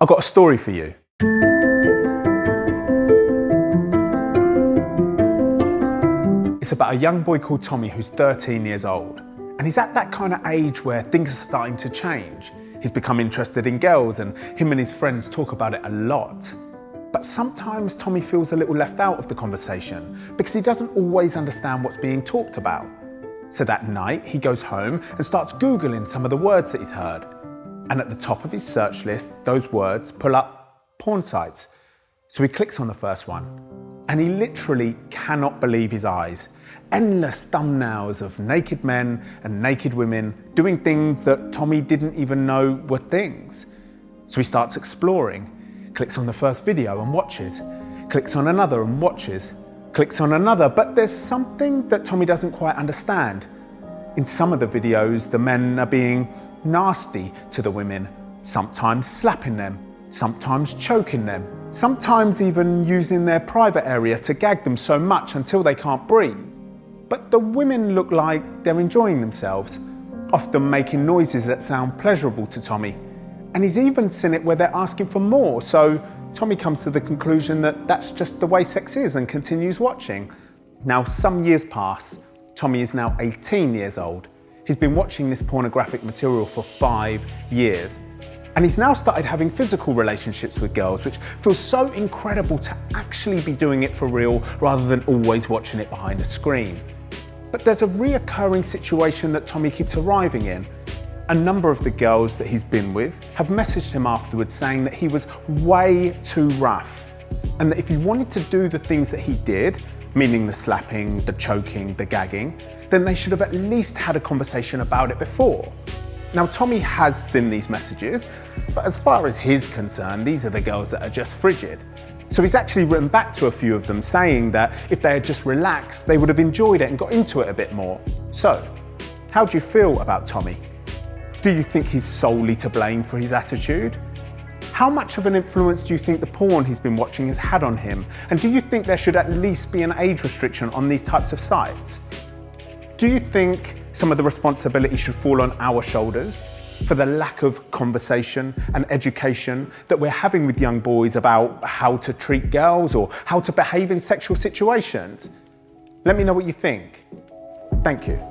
I've got a story for you. It's about a young boy called Tommy who's 13 years old. And he's at that kind of age where things are starting to change. He's become interested in girls and him and his friends talk about it a lot. But sometimes Tommy feels a little left out of the conversation because he doesn't always understand what's being talked about. So that night he goes home and starts Googling some of the words that he's heard. And at the top of his search list, those words pull up porn sites. So he clicks on the first one and he literally cannot believe his eyes. Endless thumbnails of naked men and naked women doing things that Tommy didn't even know were things. So he starts exploring, clicks on the first video and watches, clicks on another and watches, clicks on another, but there's something that Tommy doesn't quite understand. In some of the videos, the men are being nasty to the women, sometimes slapping them, sometimes choking them, sometimes even using their private area to gag them so much until they can't breathe. But the women look like they're enjoying themselves, often making noises that sound pleasurable to Tommy. And he's even seen it where they're asking for more, so Tommy comes to the conclusion that that's just the way sex is and continues watching. Now, some years pass. Tommy is now 18 years old. He's been watching this pornographic material for 5 years. And he's now started having physical relationships with girls, which feels so incredible to actually be doing it for real rather than always watching it behind a screen. But there's a reoccurring situation that Tommy keeps arriving in. A number of the girls that he's been with have messaged him afterwards saying that he was way too rough and that if he wanted to do the things that he did, meaning the slapping, the choking, the gagging, then they should have at least had a conversation about it before. Now, Tommy has seen these messages, but as far as he's concerned, these are the girls that are just frigid. So he's actually written back to a few of them saying that if they had just relaxed, they would have enjoyed it and got into it a bit more. So, how do you feel about Tommy? Do you think he's solely to blame for his attitude? How much of an influence do you think the porn he's been watching has had on him? And do you think there should at least be an age restriction on these types of sites? Do you think some of the responsibility should fall on our shoulders for the lack of conversation and education that we're having with young boys about how to treat girls or how to behave in sexual situations? Let me know what you think. Thank you.